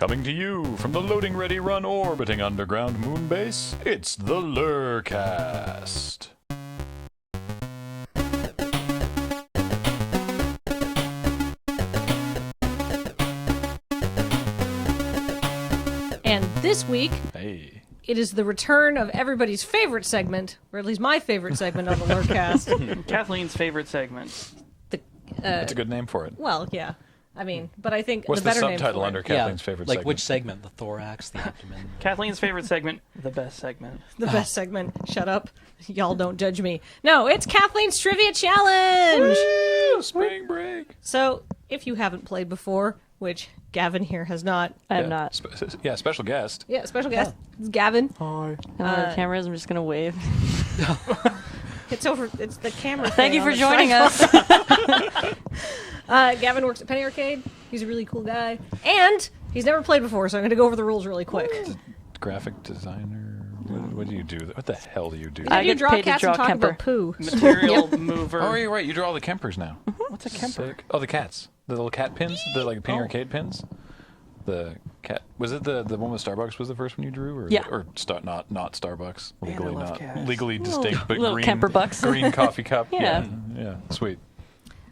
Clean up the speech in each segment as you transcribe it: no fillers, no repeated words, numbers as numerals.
Coming to you from the Loading Ready Run orbiting underground moon base, it's the LRRcast. And this week, Hey. it is the return of everybody's favorite segment, or at least my favorite segment on the LRRcast. Kathleen's favorite segment. That's a good name for it. Well, yeah. I mean, but I think What's the better the name subtitle for under it, Kathleen's favorite like segment? which segment? The thorax, the abdomen. Kathleen's favorite segment, the best segment. the best segment. Shut up. Y'all don't judge me. No, it's Kathleen's Trivia Challenge! Woo! Spring break. So, if you haven't played before, which Gavin here has not. I have not. Special guest. Yeah, special guest. It's Gavin. Hi. The cameras, I'm just going to wave. It's over. It's the camera. Thank thing you for on the joining tripod. us. Gavin works at Penny Arcade. He's a really cool guy. And he's never played before, so I'm going to go over the rules really quick. Graphic designer. What do you do? What the hell do you do? I You get draw paid to cats draw and talk Kemper. about poo. Material mover. Oh, you're right. You draw all the Kempers now. What's a Kemper? Sick. Oh, the cats. The little cat pins. The like Penny Arcade pins. The cat. Was it the one with Starbucks was the first one you drew? Or, Yeah. Or not Starbucks. Man, I Legally love not. cats. Legally distinct, but little green. Kemper bucks. Green coffee cup. Yeah. Yeah. Sweet.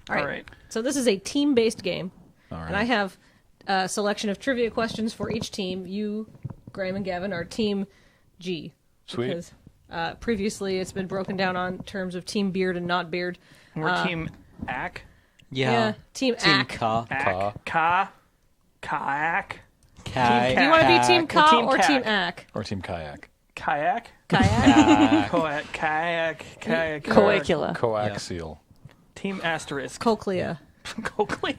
All right. All right. So this is a team-based game. All right. And I have a selection of trivia questions for each team. You, Graham and Gavin, are Team G. Sweet. Because previously it's been broken down on terms of Team Beard and not Beard. We're Team Ack. Yeah. Team Ack. Ka. Ack. Ka. Kayak. Kai. Do you want to be Team Ka Team or Kayak. Team Ack? Or Team Kayak. Kayak. Kayak? Kayak. Kayak. Coagula. Coaxial. Team Asterisk. Cochlea. Cochlear.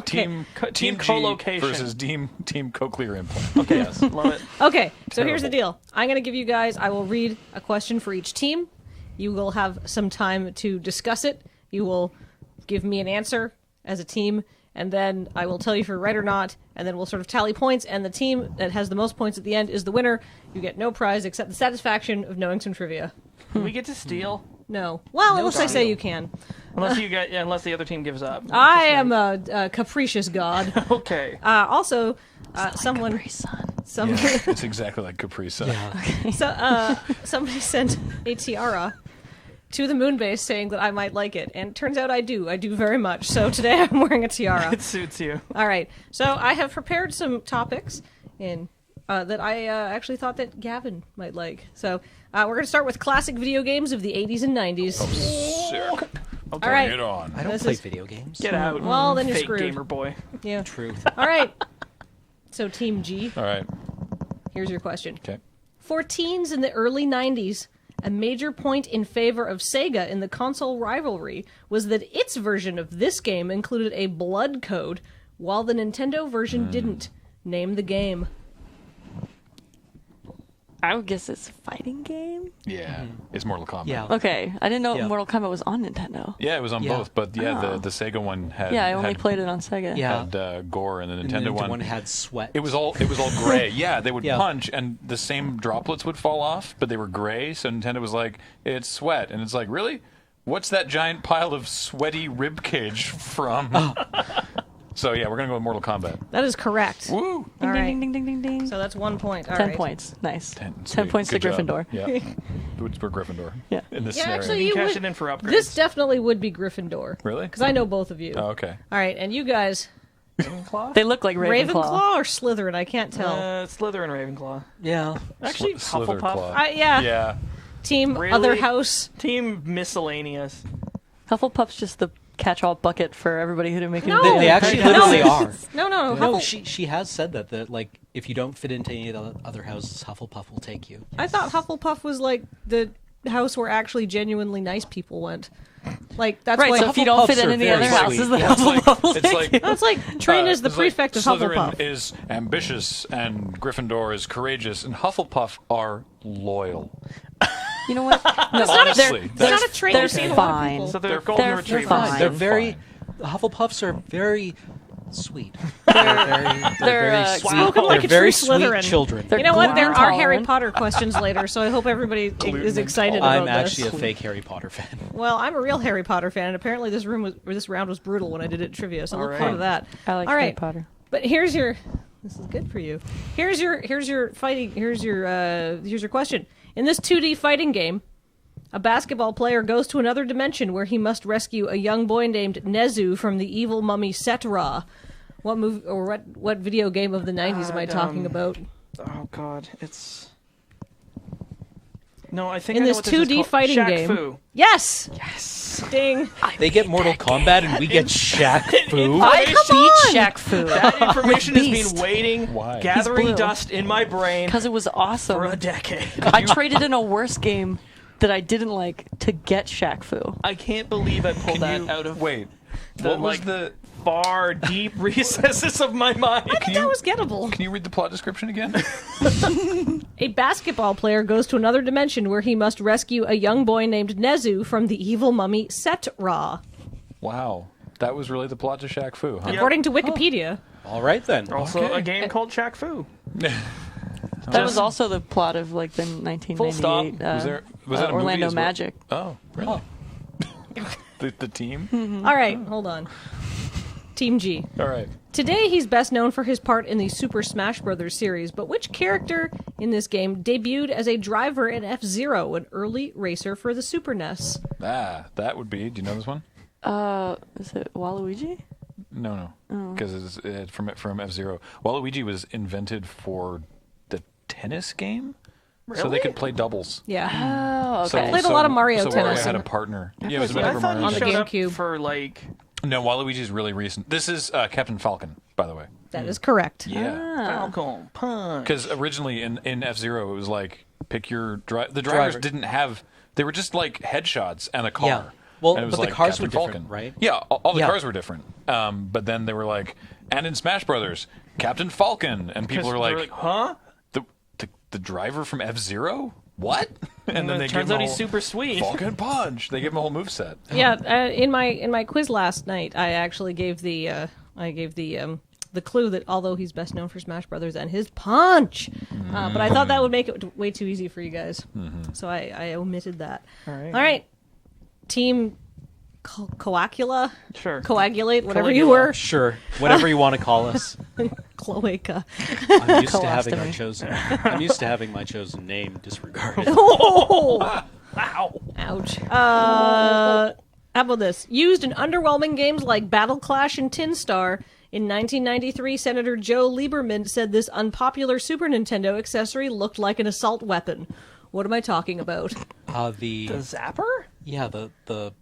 Team Team G co-location. versus Team cochlear implant. Okay, yes. Love it. Okay, so here's the Terrible. deal. I'm going to give you guys, I will read a question for each team. You will have some time to discuss it. You will give me an answer as a team, and then I will tell you if you're right or not, and then we'll sort of tally points, and the team that has the most points at the end is the winner. You get no prize except the satisfaction of knowing some trivia. Do we get to steal? No. Well, unless I say deal. you can. Unless you get, unless the other team gives up. I am a capricious god. Okay. Also, someone... Some, It's exactly like Capri Sun. Yeah. somebody sent a tiara to the moon base saying that I might like it, and it turns out I do. I do very much. So today I'm wearing a tiara. It suits you. All right. So I have prepared some topics in that I actually thought that Gavin might like. So we're going to start with classic video games of the 80s and 90s. Sick. Okay. All right. Get on. I don't This play is- video games. Get out. Well, then you're fake screwed. gamer boy. Yeah. Truth. All right. So Team G, All right. here's your question. Okay. For teens in the early 90s, a major point in favor of Sega in the console rivalry was that its version of this game included a blood code, while the Nintendo version didn't. Name the game. I would guess it's a fighting game. Yeah. It's Mortal Kombat. Yeah. Okay, I didn't know Yeah. Mortal Kombat was on Nintendo. Yeah, it was on Yeah. both, but yeah, Oh. the Sega one had Yeah, I only had, played it on Sega. Yeah. had gore, and the And Nintendo the one had sweat. it was all gray. Yeah, they would Yeah. punch, and the same droplets would fall off, but they were gray. So Nintendo was like, "It's sweat," and it's like, "Really? What's that giant pile of sweaty rib cage from?" So yeah, we're gonna go with Mortal Kombat. That is correct. Woo! All Ding, right. ding, ding, ding, ding, ding. So that's 1 point. All 10 right. points. Nice. 10 Sweet. points Good to job. Gryffindor. Yeah, we're Gryffindor. Yeah. In this Yeah, scenario. actually, You you can cash would, it in for upgrades. this definitely would be Gryffindor. Really? Because I know both of you. Oh, okay. All right, and you guys, Ravenclaw? They look like Ravenclaw. Ravenclaw or Slytherin? I can't tell. Slytherin Ravenclaw. yeah. Actually, Slither Hufflepuff. Claw. Yeah. Yeah. Team Really? Other House. Team Miscellaneous. Hufflepuff's just the catch-all bucket for everybody who didn't make it. No. in They actually No. literally are. No. No, she has said that like if you don't fit into any of the other houses, Hufflepuff will take you. I thought Hufflepuff was like the house where actually genuinely nice people went. Like that's Right, why so if you don't fit Hufflepuffs in are any very other houses, sweet. the Yeah. Hufflepuff will It's take like you. that's like trained as the it's like prefect of Slytherin Hufflepuff. is ambitious and Gryffindor is courageous, and Hufflepuff are loyal. You know what? No, Honestly, It's that's not a trait they're you see in a lot of fine. people. So they're They're golden they're retrievers. fine. They're I'm very. fine. Hufflepuffs are very sweet. They're, very uh, sweet. Spoken like They're a very true Slytherin. sweet children. They're You know what? There are gluten Harry intolerant. Potter questions later, so I hope everybody is excited about I'm this. actually a fake Harry Potter fan. Well, I'm a real Harry Potter fan, and apparently this round was brutal when I did it at trivia, so look All forward to right. that. I like All Harry right. Potter. But here's your. This is good for you. Here's your fighting. Here's your question. In this 2D fighting game, a basketball player goes to another dimension where he must rescue a young boy named Nezu from the evil mummy Setra. What movie or what video game of the 90s am I talking about? Oh God, it's. No, I think In I know this what this is 2D called. fighting Shaq game. Fu. Yes. Yes. Ding. They get Mortal Kombat and we get Shaq Fu. I Information- beat Shaq Fu That information has Beast. been waiting, Why? gathering blue. dust in my brain because it was awesome. for a decade. I traded in a worse game that I didn't like to get Shaq Fu. I can't believe I pulled that out of Wait, the what was like the? far deep recesses of my mind. That was gettable. Can you read the plot description again? A basketball player goes to another dimension where he must rescue a young boy named Nezu from the evil mummy Setra. Wow, that was really the plot to Shaq Fu, huh? According to Wikipedia. All right then. Also, Okay. a game called Shaq Fu. That was also the plot of like the 1998 Was that a movie Orlando as well? Magic. Oh, really? The team? All right, hold on. Team G. All right. Today, he's best known for his part in the Super Smash Bros. Series, but which character in this game debuted as a driver in F-Zero, an early racer for the Super NES? That would be. Do you know this one? Is it Waluigi? No, because it's from F-Zero. Waluigi was invented for the tennis game, so they Really? could play doubles. Yeah. Oh, okay. Played a lot of Mario so tennis Wario had and- a partner. Yeah, it was I invented for thought Mario. he On the showed up GameCube. for like. No, Waluigi's really recent. This is Captain Falcon, by the way. That is correct. Yeah. Falcon Punch. Because originally in F-Zero, it was like, pick your the drivers Driver. didn't have, they were just like headshots and a car. Yeah. Well, And it was but the like cars Captain were different, Falcon. right? Yeah, all the Yeah. cars were different. But then they were like, and in Smash Brothers, Captain Falcon. And people are They're like, huh? the driver from F-Zero? What? And then they turns give him out a he's whole super sweet. Falcon Punch. They give him a whole moveset. Yeah, in my quiz last night, I actually gave the clue that although he's best known for Smash Brothers and his punch, but I thought that would make it way too easy for you guys, so I omitted that. All right. All right, Team Coagula, Sure. Coagulate, whatever you Caligula. were, Sure, whatever you want to call us. Cloaca. I'm used to having Colostomy. our chosen. I'm used to having my chosen name disregarded. Oh, Wow. ouch. How about this? Used in underwhelming games like Battle Clash and Tin Star. In 1993, Senator Joe Lieberman said this unpopular Super Nintendo accessory looked like an assault weapon. What am I talking about? The The zapper? yeah the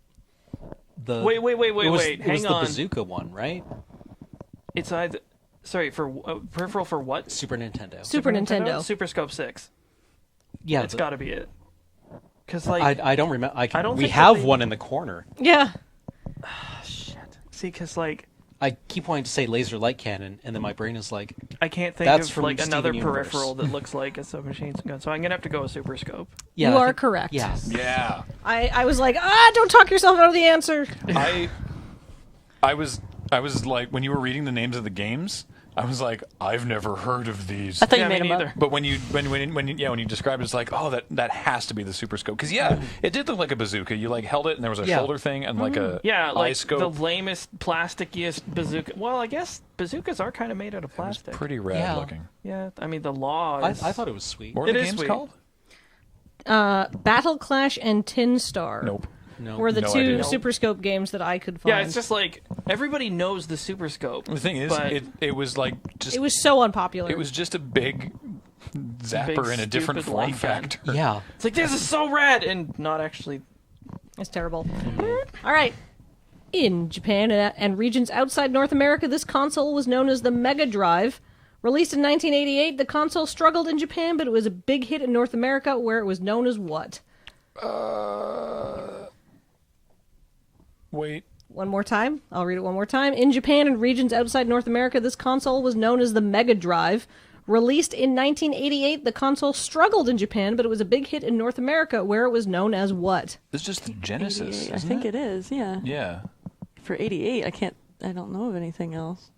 Wait, it was, wait. It was Hang the on. bazooka one, right? It's either. Sorry, for peripheral for what? Super Nintendo. Super Nintendo. Super Scope 6. Yeah, It's got to be it. Because, like. I don't remember. I don't we think that have they- one in the corner. Yeah. Shit. See, because, like. I keep wanting to say laser light cannon, and then my brain is like, I can't think That's of, from like, Steven another Universe. peripheral that looks like a submachine gun. So I'm going to have to go with Super Scope. yeah, You I are think- correct. Yeah, Yeah. I was like, don't talk yourself out of the answer. I was like, when you were reading the names of the games, I was like, I've never heard of these. I thought Yeah, you me made him neither. up. But when you described it, it's like, oh, that has to be the Super Scope. Because it did look like a bazooka. You like held it, and there was a Yeah. shoulder thing, and like a Yeah, eye like scope. the lamest, plastickiest bazooka. Well, I guess bazookas are kind of made out of It was plastic. pretty rad Yeah. looking. Yeah, I mean, the law I is... thought it was sweet. What were It the is games sweet. called? Battle Clash and Tin Star. Nope. No, Were the No two idea. Super Scope games that I could find. Yeah, it's just like, everybody knows the Super Scope. The thing is, but it was like just it was so unpopular. it was just a big zapper in a different stupid form light gun. factor. yeah, It's like, this is so rad! And not actually... It's terrible. All right. In Japan and regions outside North America, this console was known as the Mega Drive. Released in 1988, the console struggled in Japan, but it was a big hit in North America, where it was known as what? Wait. One more time. I'll read it one more time. In Japan and regions outside North America, this console was known as the Mega Drive. Released in 1988, the console struggled in Japan, but it was a big hit in North America, where it was known as what? This is just the Genesis. 88. I Isn't think it? it is, yeah. Yeah. For 88, I don't know of anything else.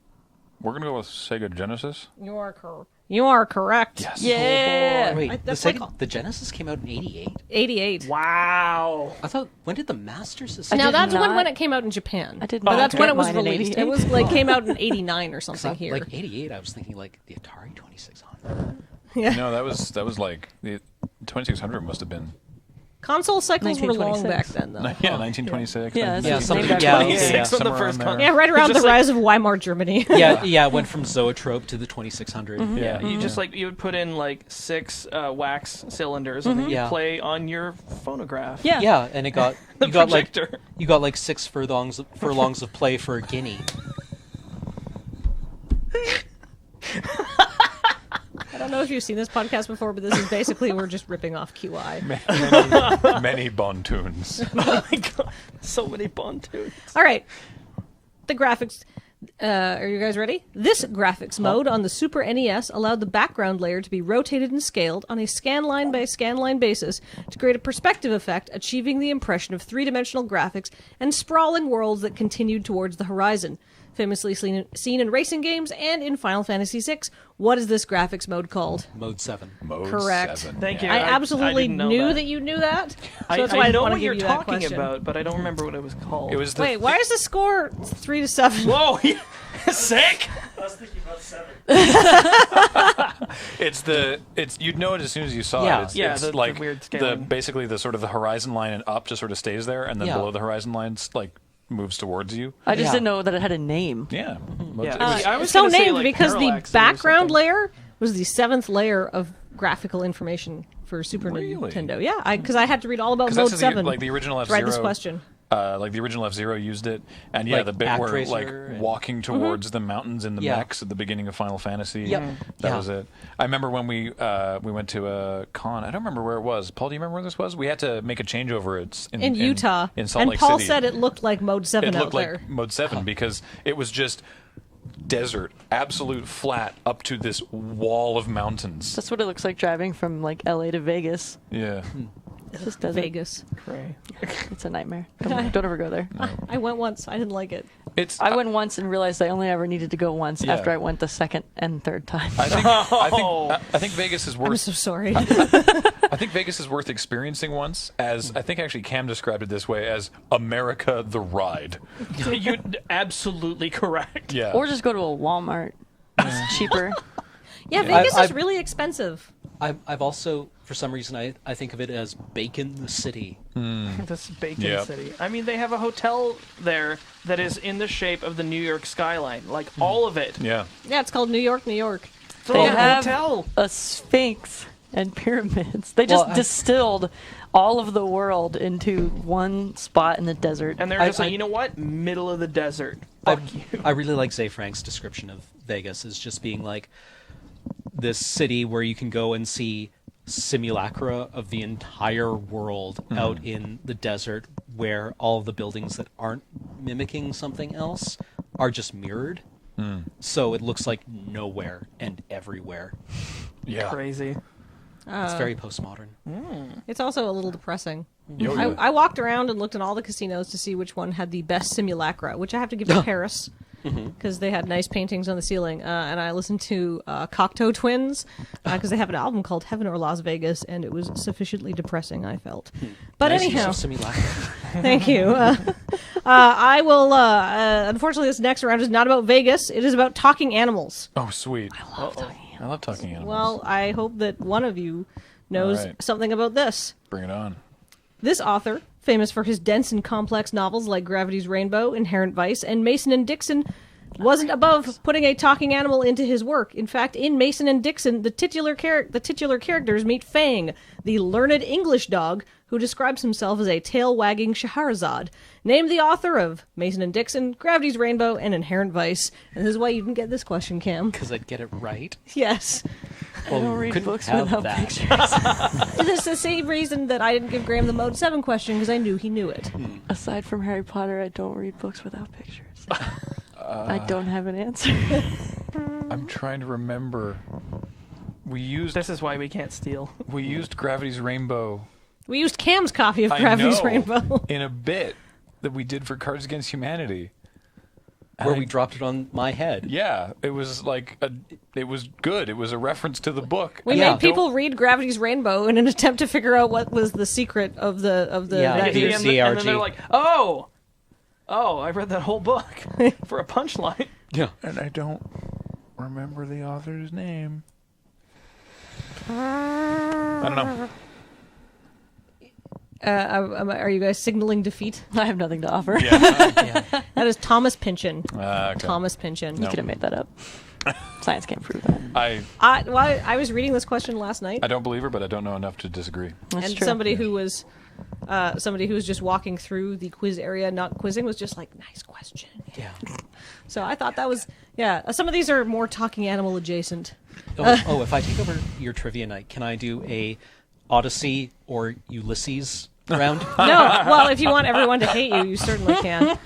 We're gonna go with Sega Genesis. You're correct. You are correct. Yes. Yeah. Wait, that's like- the Genesis came out in '88. 88. Wow. I thought, when did the Master System? I Now did that's when not- it came out in Japan. I did But not that's when get it was mine in released. 88. It was like came out in 89 or something here. Like '88, I was thinking like the Atari 2600. No, that was like the 2600 must have been. Console cycles were long 1926. back then, though. Yeah, 1926. Yeah, Yeah, it's something. named Yeah, after yeah, you. yeah. 26 on the somewhere first around con. there. Yeah, right around the Just like- rise of Weimar Germany. Yeah, went from Zoetrope to the 2600. Yeah, Mm-hmm. you just like you would put in like 6 wax cylinders and then you Yeah. play on your phonograph. Yeah. Yeah, and it got The you got like projector. 6 furlongs of play for a guinea. I don't know if you've seen this podcast before, but this is basically we're just ripping off QI. Many Bontunes. Oh my god, so many Bontunes. All right. The graphics. Are you guys ready? This graphics mode on the Super NES allowed the background layer to be rotated and scaled on a scanline by scanline basis to create a perspective effect, achieving the impression of three-dimensional graphics and sprawling worlds that continued towards the horizon. Famously seen in racing games and in Final Fantasy VI. What is this graphics mode called? Mode 7. Mode Correct. 7. Thank you. I I absolutely didn't know knew that. that you knew that. So I that's why I know didn't want to what give you're you that talking question. about, but I don't remember what it was called. It was the Wait, why is the score 3-7? Whoa, sick. I was thinking about 7. it's you'd know it as soon as you saw Yeah. it. It's, Yeah, it's the like weird scaling. basically the sort of the horizon line and up just sort of stays there, and then Yeah. below the horizon line like moves towards you. I just Yeah. didn't know that it had a name. Yeah. Mode Yeah, 7. I was It's so gonna say, named like, because the parallaxes or background something. layer was the 7th layer of graphical information for Super Really? Nintendo. Yeah, because I had to read all about 'Cause Mode that's 7 like the original to F-Zero. write this question. Like the original F-Zero used it, and yeah, Like the bit where ActRaiser like and- walking towards the mountains in the Yeah. mechs at the beginning of Final Fantasy. Yep. That Yeah. was it. I remember when we went to a con. I don't remember where it was. Paul, do you remember where this was? We had to make a changeover. It's In Utah. in Salt and Lake Paul City. said it looked like Mode 7 It out looked like there. Mode 7 because it was just desert, absolute flat up to this wall of mountains. That's what it looks like driving from like LA to Vegas. Yeah. It's just desert. Vegas. Cray. It's a nightmare. Don't ever go there. I went once. I didn't like it. It's I went once and realized I only ever needed to go once Yeah. after I went the second and third time. I think Vegas is I'm worth so sorry. I think Vegas is worth experiencing once, as I think actually Cam described it this way as America the ride. You're absolutely correct. Yeah. Or just go to a Walmart. It's cheaper. Yeah, Vegas is I've- really expensive. I've also, for some reason, I think of it as Bacon the City. This Bacon Yep. City. I mean, they have a hotel there that is in the shape of the New York skyline, like all of it. Yeah. Yeah, it's called New York, New York. It's a They little have hotel. a sphinx and pyramids. They just Well, distilled all of the world into one spot in the desert. And they're I- just like, I- you know what? Middle of the desert. I, Fuck you. I really like Zay Frank's description of Vegas as just being like this city where you can go and see simulacra of the entire world out in the desert, where all of the buildings that aren't mimicking something else are just mirrored. So it looks like nowhere and everywhere. Yeah. Crazy. It's very postmodern. It's also a little depressing. Yo, yo. I walked around and looked at all the casinos to see which one had the best simulacra, which I have to give to Paris because they had nice paintings on the ceiling. And I listened to Cocteau Twins because they have an album called Heaven or Las Vegas, and it was sufficiently depressing, I felt. But Nice use anyhow, of simulacra. thank you. I will. Unfortunately, this next round is not about Vegas. It is about talking animals. Oh, sweet. I love talking animals. Well, I hope that one of you knows All right. something about this. Bring it on. This author, famous for his dense and complex novels like Gravity's Rainbow, Inherent Vice, and Mason and Dixon, wasn't above putting a talking animal into his work. In fact, in Mason and Dixon, the titular characters meet Fang, the learned English dog who describes himself as a tail-wagging Scheherazade. Named the author of Mason and Dixon, Gravity's Rainbow, and Inherent Vice. And this is why you didn't get this question, Cam. Because I'd get it right. Yes. Well, I don't we read couldn't books have without that. pictures. It is the same reason that I didn't give Graham the Mode 7 question, because I knew he knew it. Aside from Harry Potter, I don't read books without pictures. I don't have an answer. I'm trying to remember. We used This is why we can't steal. Gravity's Rainbow. We used Cam's copy of I Gravity's know, Rainbow. in a bit that we did for Cards Against Humanity. where we dropped it on my head. Yeah, it was like it was good. It was a reference to the book. We made people read Gravity's Rainbow in an attempt to figure out what was the secret of the Yeah, that the- year's- and ZRG. then they're like, oh, I read that whole book for a punchline. Yeah. And I don't remember the author's name. I don't know. Are you guys signaling defeat? I have nothing to offer. Yeah. That is Thomas Pynchon. Okay. Thomas Pynchon. You could have made that up. Science can't prove that. I was reading this question last night, I don't believe her, but I don't know enough to disagree. That's and true. somebody who was just walking through the quiz area, not quizzing, was just like, "Nice question." Yeah. So I thought that was some of these are more talking animal adjacent. If I take over your trivia night, can I do a Odyssey or Ulysses round? No, well, if you want everyone to hate you, you certainly can.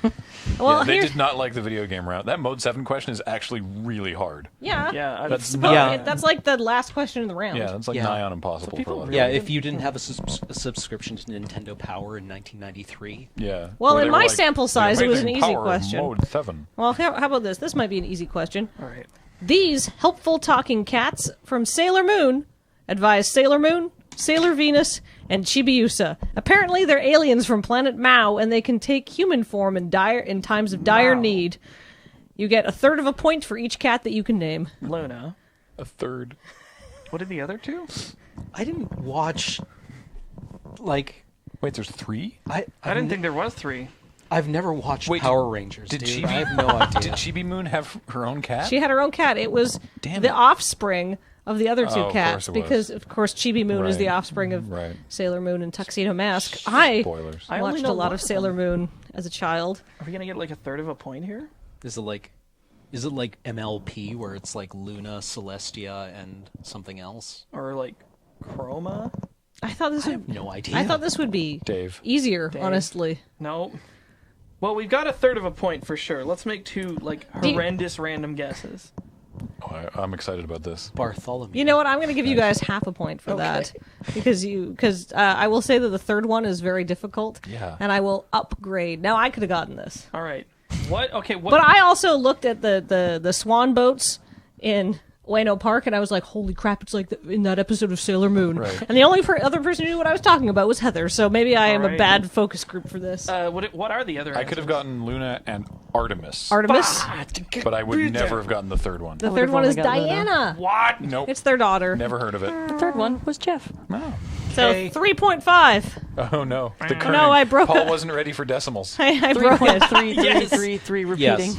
Well, Yeah, they here, did not like the video game round. That Mode 7 question is actually really hard. yeah, Yeah, That's Well, not, that's like the last question in the round. yeah, that's like Yeah. nigh on impossible people for a lot of really- Yeah, people. if you didn't have a subscription to Nintendo Power in 1993. Yeah. Well, Where in they were my like, sample the size, it was an amazing easy power of question. Mode 7. Well, how about this? This might be an easy question. All right. These helpful talking cats from Sailor Moon advise Sailor Moon, Sailor Venus, and Chibiusa. Apparently, they're aliens from planet Mao, and they can take human form in times of dire Mao. need. You get a third of a point for each cat that you can name. Luna. A third. What are the other two? I didn't watch, like, Wait, there's 3? I didn't think there was 3. I've never watched Wait, Power Rangers. did dude. Chibi- I have no idea. Did Chibi Moon have her own cat? She had her own cat. It was Damn the it. offspring of the other two Oh, of cats course it was. because, of course, Chibi Moon is the Right. offspring of Right. Sailor Moon and Tuxedo Mask. I Spoilers. I only watched know a lot one of of Sailor them. Moon as a child. Are we gonna get like a third of a point here? Is it like MLP where it's like Luna, Celestia, and something else? Or like Chroma? I thought this I would. have no idea. I thought this would be Dave. easier, Dave. honestly. No. Well, we've got a third of a point for sure. Let's make 2 like you- horrendous random guesses. Oh, I'm excited about this. Bartholomew. You know what? I'm going to give you guys half a point for that because I will say that the third one is very difficult. Yeah. And I will upgrade. Now I could have gotten this, All right. What? Okay. What? but I also looked at the swan boats in Ueno Park, and I was like, "Holy crap! It's like in that episode of Sailor Moon." Right. And the only other person who knew what I was talking about was Heather. So maybe I am a Alright. bad focus group for this. What are the other? I could have gotten Luna and Artemis, Artemis. but I would never have gotten the third one. The I third would've one is only got Luna. Diana. What? Nope. It's their daughter. Never heard of it. The third one was Jeff. No. So Okay. 3.5. Oh no. The kerning. No, I broke Paul it. wasn't ready for decimals. I broke it. 3.333 repeating. Yes.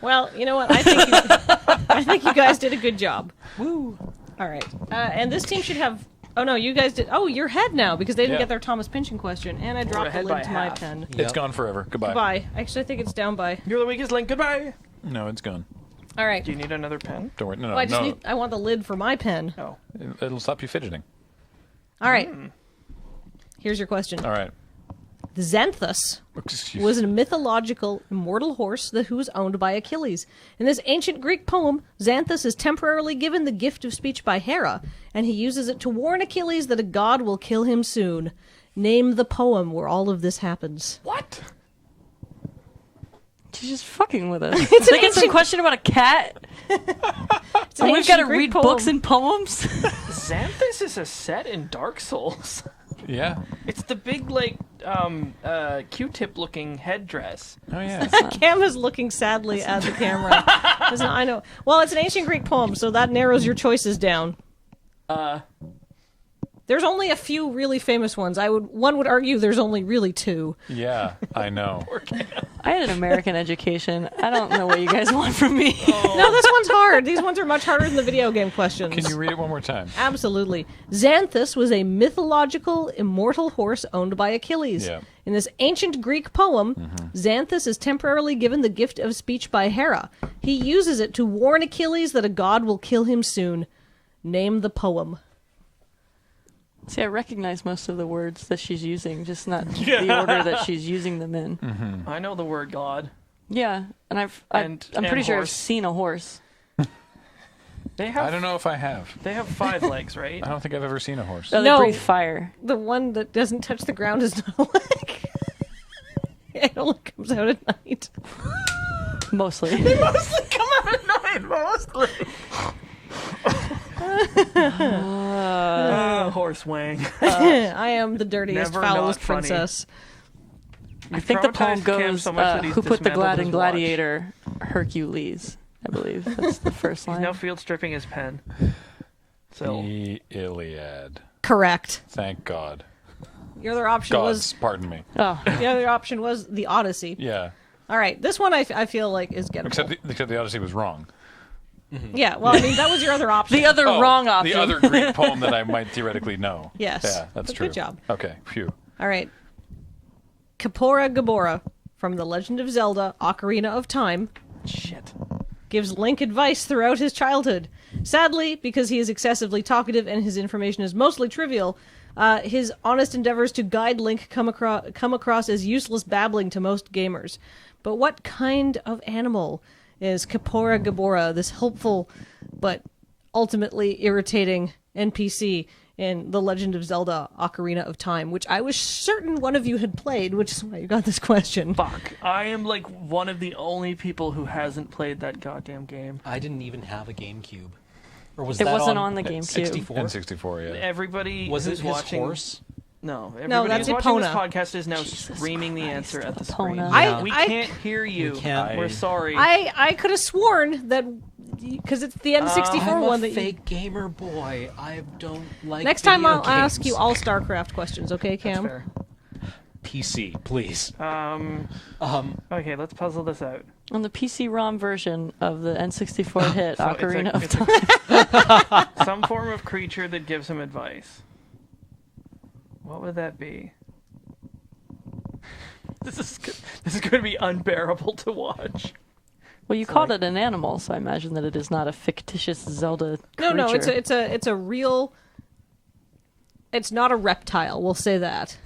Well, you know what? I think you guys did a good job. Woo! All right, and this team should have. Oh no, you guys did. Oh, you're ahead now because they didn't Yeah. get their Thomas Pynchon question, and I dropped the ahead lid by to my half. pen. It's gone forever. Goodbye. Bye. Actually, I think it's down by. You're the weakest link. Goodbye. No, it's gone. All right. Do you need another pen? Don't worry. No, Well, no. I want the lid for my pen. Oh. It'll stop you fidgeting. All right. Here's your question. All right. The Xanthus was a mythological immortal horse who was owned by Achilles. In this ancient Greek poem, Xanthus is temporarily given the gift of speech by Hera, and he uses it to warn Achilles that a god will kill him soon. Name the poem where all of this happens. What? She's just fucking with us. It's an Like it's a ancient- question about a cat, It's an and we've ancient got to Greek read poem. books and poems. Xanthus is a set in Dark Souls. Yeah. It's the big like Q-tip looking headdress. Oh yeah. Cam is looking sadly at the camera. I know. Well, it's an ancient Greek poem, so that narrows your choices down. There's only a few really famous ones. One would argue there's only really 2. Yeah. I know. I had an American education. I don't know what you guys want from me. No, this one's hard. These ones are much harder than the video game questions. Can you read it one more time? Absolutely. Xanthus was a mythological, immortal horse owned by Achilles. Yeah. In this ancient Greek poem, Xanthus is temporarily given the gift of speech by Hera. He uses it to warn Achilles that a god will kill him soon. Name the poem. See, I recognize most of the words that she's using, just not the order that she's using them in. I know the word God. Yeah, and I'm And pretty sure I've horse. seen a horse. They I have don't know if I have. they have 5 legs, right? I don't think I've ever seen a horse. Oh, they No. breathe fire. The one that doesn't touch the ground is not a leg. It only comes out at night. Mostly. Mostly come out at night. Mostly. Horse wang. I am the dirtiest, Never not foulest funny. princess. I think the poem traumatized Cam goes, so much that he's who put the dismantled glad his in watch. gladiator? Hercules, I believe. That's the first He's line. now field stripping his pen. So The Iliad. Correct. Thank God. Your other option Gods, pardon me. Oh, the other option was the Odyssey. Yeah. All right, this one I feel like is gettable. Except the Odyssey was wrong. Yeah, well, I mean that was your other option. the other wrong option. The other Greek poem that I might theoretically know. Yes. Yeah, that's But true. good job. Okay, phew. All right. Kapora Gabora from The Legend of Zelda: Ocarina of Time shit. gives Link advice throughout his childhood. Sadly, because he is excessively talkative and his information is mostly trivial, his honest endeavors to guide Link come across as useless babbling to most gamers. But what kind of animal is Kapora Gabora, this helpful but ultimately irritating NPC in The Legend of Zelda: Ocarina of Time, which I was certain one of you had played, which is why you got this question. Fuck. I am like one of the only people who hasn't played that goddamn game. I didn't even have a GameCube. Or was It that wasn't on on the GameCube. 64? N64, yeah. Everybody Was it who's his watching horse? No, everybody No, that's who's watching this Epona. podcast is now Jesus screaming the answer at the screen. Epona. We I- can't hear you. We can't. We're sorry. I could have sworn that because it's the N64 I'm one a that you... fake gamer boy. I don't like Next time video I'll ask games. you all StarCraft questions, okay, That's Cam? fair. PC, please. Okay, let's puzzle this out. On the PC-ROM version of the N64 hit So Ocarina of it's Time. some form of creature that gives him advice. What would that be? This is going to be unbearable to watch. Well, you called it an animal, so I imagine that it is not a fictitious Zelda No, creature. no, it's a real. It's not a reptile. We'll say that.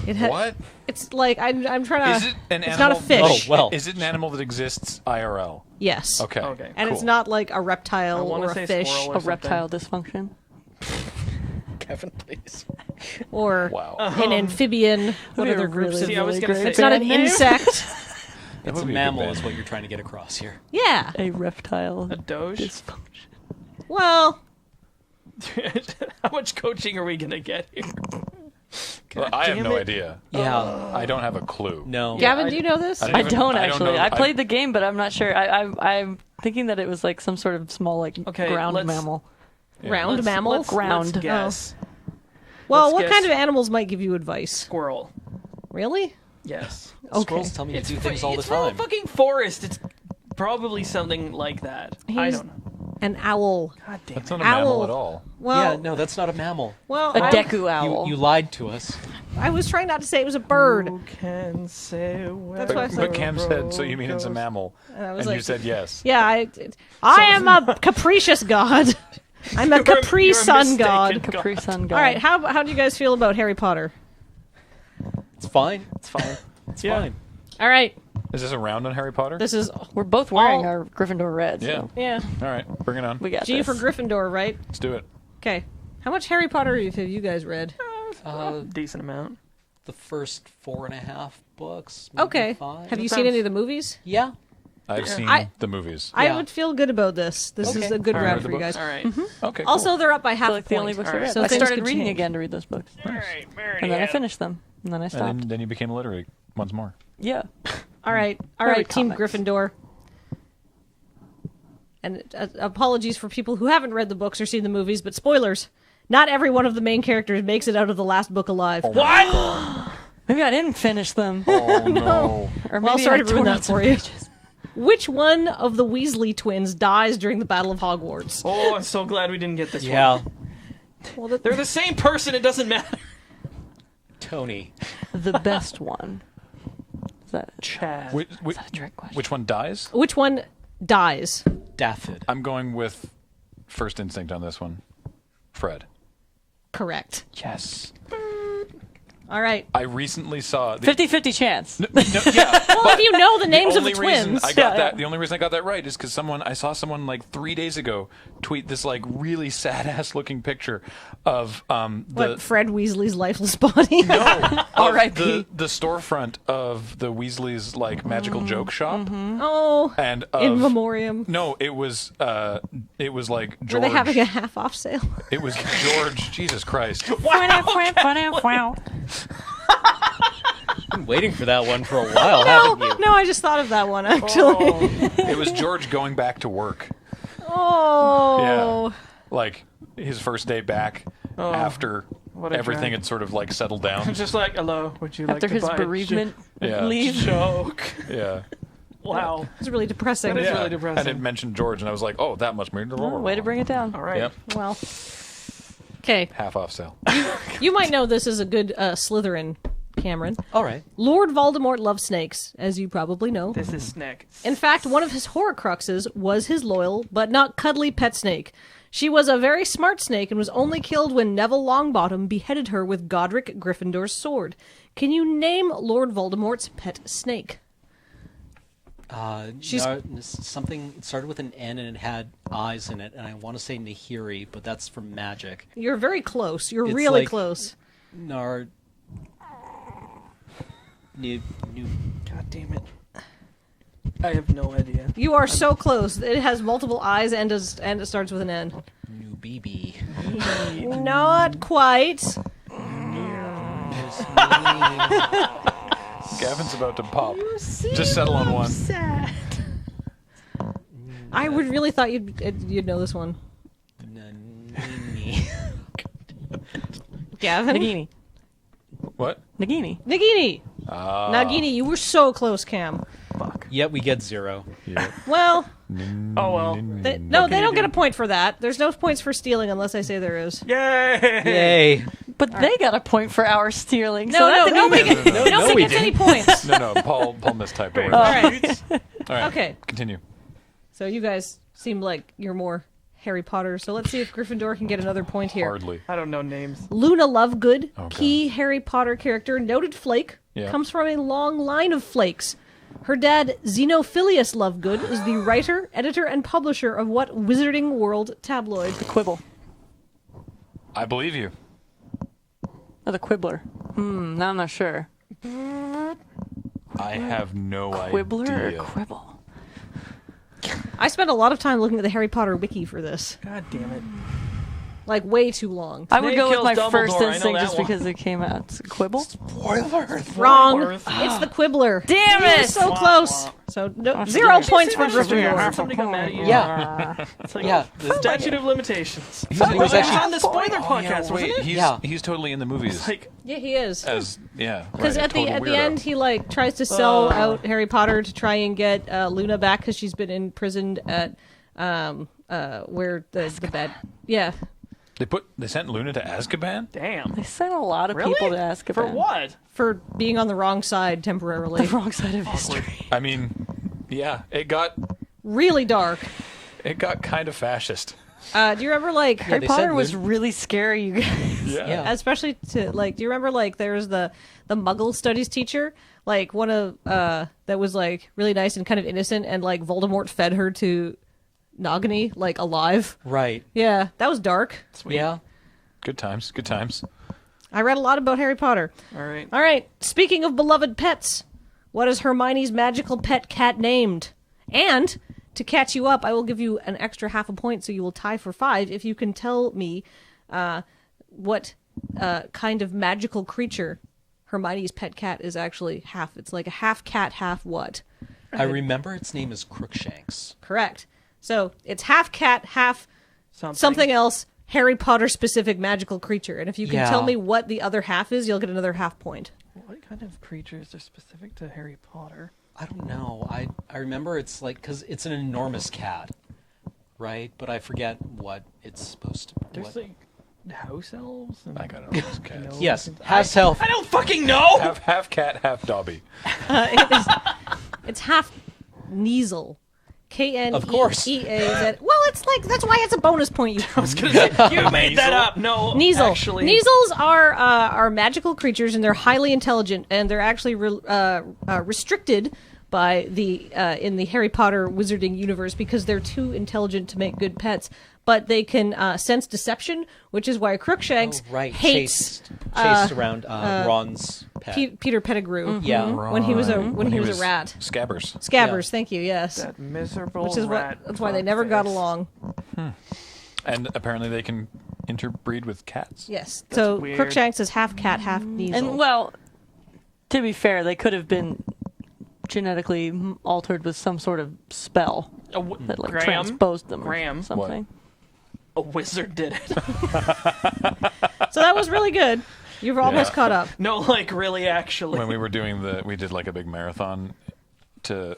Okay. What? It's like I'm trying to. Is it an it's animal? not a fish. Oh, well. Is it an animal that exists IRL? Yes. Okay. Okay. And it's cool. not like a I reptile want or to say a fish squirrel or a something. reptile dysfunction. Kevin, please. or Wow. an amphibian. What be a other groups? really, of See, I was really gonna great say- It's not an band name. insect. That It's would a be mammal good is band. what you're trying to get across here. Yeah. A reptile A doge? dysfunction. Well, How much coaching are we going to get here? Well, I have damn no it. idea. Yeah. I don't have a clue. No. Gavin, I- do you know this? I I don't don't know. actually. I I- played the game, but I'm not sure. I'm thinking that it was like some sort of small, like Okay, ground let's- mammal. Yeah. Round mammal. Let's Ground. guess. Well, let's what guess. kind of animals might give you advice? Squirrel. Really? Yes. Okay. Squirrels tell me to do things all the It's from a time. fucking forest. It's probably something like that. I He's- don't know. An owl. God damn That's it. not a mammal Owl. at all. Well, Yeah, no, that's not a mammal. well, A I, Deku owl. You lied to us. I was trying not to say it was a bird. Who can say where That's why I But, said- but Cam said, so you mean it's a goes? mammal? And I was And you like- said yes. Yeah, I am a capricious god. I'm a Capri you're a Sun mistaken god. Capri Sun god. All right, how do you guys feel about Harry Potter? It's fine. It's fine. It's Yeah. fine. All right, Is this a round on Harry Potter? this is We're both wearing All- our Gryffindor red. Yeah. So yeah. All right, bring it on. we got G this. for Gryffindor, right? Let's do it. Okay. How much Harry Potter have you guys read? Decent amount. The first 4.5 books. Maybe Okay. 5. Have you That seen sounds- any of the movies? Yeah. I've seen I- the movies. I Yeah. would feel good about this. This is Okay. a good All round right, for the you books. guys. All right. Okay. Cool. Also, they're up by I half feel a like the only point. books All I right. read. So I things started could reading change. again to read those books, All right. and then I finished them, and then I stopped. and then you became illiterate once more. Yeah. All right, Read Team comics. Gryffindor. And apologies for people who haven't read the books or seen the movies, but spoilers. Not every one of the main characters makes it out of the last book alive. What? Maybe I didn't finish them. Oh no! Or Well, maybe sorry I to ruin tore that out some for you. pages. Which one of the Weasley twins dies during the Battle of Hogwarts? Oh, I'm so glad we didn't get this Yeah. one. Well, They're the same person. It doesn't matter. Tony. The best one. Is that Chad. Which, is that a trick question? which one dies? which one dies? Daffod. I'm going with first instinct on this one. Fred. Correct. Yes. All right. I recently saw 50-50 chance. yeah. Well, if you know the names of the only reason twins. I got that. The only reason I got that right is because I saw someone like 3 days ago tweet this like really sad ass looking picture of What, Fred Weasley's lifeless body? R.I.P. the storefront of the Weasley's like magical joke shop. Oh, And in memoriam. No, it was like George. Were they having a half-off sale? It was George. Jesus Christ. Wow. Been waiting for that one for a while, haven't you? No, I just thought of that one, actually. It was George going back to work. Oh. Yeah. Like his first day back after what a everything drag. had sort of like settled down. Just like, hello, would you like After to his buy bereavement Yeah. leave. joke? Yeah. Wow. It's really depressing. That is Yeah. really depressing. And it mentioned George, and I was like, oh, that must mean Oh, way to bring it down. All right. Yep. Well. Okay. Half off sale. You might know this is a good Slytherin, Cameron. All right. Lord Voldemort loves snakes, as you probably know. This is Snick. In fact, one of his Horcruxes was his loyal but not cuddly pet snake. She was a very smart snake and was only killed when Neville Longbottom beheaded her with Godric Gryffindor's sword. Can you name Lord Voldemort's pet snake? She's- Something it started with an N and it had eyes in it, and I want to say Nahiri, but that's from Magic. You're very close. You're It's really like- close. Nar. New. God damn it. I have no idea. You are so close. It has multiple eyes and it starts with an N. New BB. Not quite. Gavin's about to pop. Just settle on one. Sad. I would really thought you'd know this one. Gavin? Nagini. What? Nagini. Nagini! Nagini, you were so close, Cam. Yet we get 0. Yeah. Well, Oh, well. they don't get a point for that. There's no points for stealing unless I say there is. Yay! Yay! But they got a point for our stealing. No, so no, that's nobody an even- nobody gets any points. No, Paul mistyped. Don't worry All about it. right. All right. Okay. Continue. So you guys seem like you're more Harry Potter. So let's see if Gryffindor can get another point here. Hardly. I don't know names. Luna Lovegood, God. key Harry Potter character, noted flake, Yeah. comes from a long line of flakes. Her dad, Xenophilius Lovegood, is the writer, editor, and publisher of what Wizarding World tabloid? Quibble. I believe you. Or the Quibbler. Now I'm not sure. I have no Quibbler idea. or Quibble? I spent a lot of time looking at the Harry Potter wiki for this. God damn it. Like, way too long. I would Snake go with kills my Dumbledore, first I know instinct that just one. because it came out. It's Quibble? Wrong. Worth. It's the Quibbler. Damn You're it! so close. So no, That's 0 good. points for Did you say that Gryffindor. somebody got mad at you? Yeah. It's like, Yeah. statute of limitations. He's It was actually- on the spoiler Oh, podcast, yeah, wasn't wait, it? he's Yeah. he's totally in the movies. Like, Yeah, he is. As yeah, Because right, at the total weirdo. end, he like tries to sell out Harry Potter to try and get Luna back because she's been imprisoned at where the bed. Yeah, They sent Luna to Azkaban. damn. They sent a lot of Really? people to ask For what? for being on the wrong side temporarily. The wrong side of history. I mean, yeah, it got Really dark. kind of fascist. Do you remember like Harry they Potter said was Luna- really scary, you guys. Yeah. especially to like? Do you remember like there's the Muggle studies teacher, like one of that was like really nice and kind of innocent, and like Voldemort fed her to Nagini like alive. Right. Yeah, that was dark. Yeah. Good times. Good times. I read a lot about Harry Potter. All right. All right. Speaking of beloved pets, what is Hermione's magical pet cat named? And to catch you up, I will give you an extra half a point, so you will tie for 5 if you can tell me what kind of magical creature Hermione's pet cat is actually half. It's like a half cat, half what? I remember its name is Crookshanks. Correct. So it's half cat, half Something. something else, Harry Potter specific magical creature. And if you can Yeah. tell me what the other half is, you'll get another half point. What kind of creatures are specific to Harry Potter? I don't know. I remember it's like, because it's an enormous cat, right? But I forget what it's supposed to be. There's like house elves. And, I got it. All those cats. Yes, has health. I don't fucking know. Half cat, half Dobby. It's half Kneasel. KNEEA. Of course. Well, it's like that's why it's a bonus point. You I was gonna say, you made that up. No, Kneasel. actually, Kneasels are magical creatures, and they're highly intelligent, and they're actually restricted by the in the Harry Potter wizarding universe because they're too intelligent to make good pets. But they can sense deception, which is why Crookshanks hates chased around Ron's pet. Peter Pettigrew. Yeah. when he was a rat. Scabbers. Scabbers, thank you. Yes, that miserable which is rat. that's why they never got fuckface. along. And apparently they can interbreed with cats. Yes, so weird. Crookshanks is half cat, half Kneasel. And well, to be fair, they could have been genetically altered with some sort of spell that like Graham? transposed them Graham? or something. A wizard did it. So that was really good. You've almost caught up. No, like really, actually. When we were doing we did like a big marathon.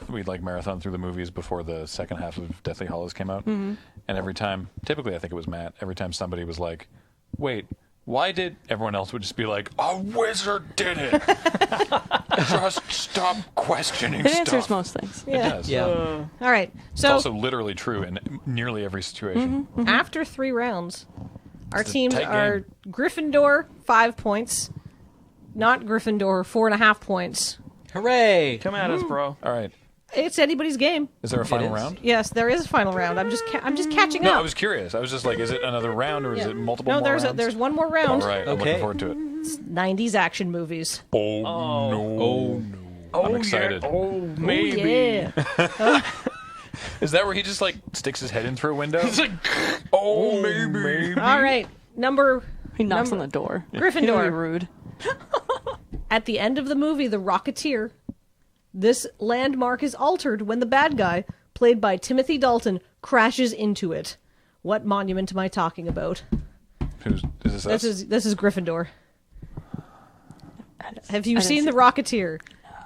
We'd like marathon through the movies before the second half of Deathly Hallows came out. And every time, typically I think it was Matt, every time somebody was like, wait, why did, everyone else would just be like, a wizard did it. Just stop questioning It stuff. answers most things. It does. Yeah. All right. It's So also literally true in nearly every situation. after 3 rounds, our It's a teams tight are Gryffindor 5 points, not Gryffindor 4.5 points. Hooray! Come at us, bro. All right. It's anybody's game. Is there a final is. round? Yes, there is a final round. I'm just catching No, up. I was curious. I was just like, is it another round or is it multiple No, more there's rounds? there's one more All round. right. I'm Okay. looking forward to it. 90s action movies. Oh, no. Oh no! I'm excited. Yeah. Oh, Ooh, maybe. yeah. Is that where he just like sticks his head in through a window? It's like, oh, maybe. All right. Number He knocks on Number- the door. Gryffindor. You know, be rude. At the end of the movie, The Rocketeer, this landmark is altered when the bad guy, played by Timothy Dalton, crashes into it. What monument am I talking about? Is this us? This is Gryffindor. Have you I didn't seen see The Rocketeer?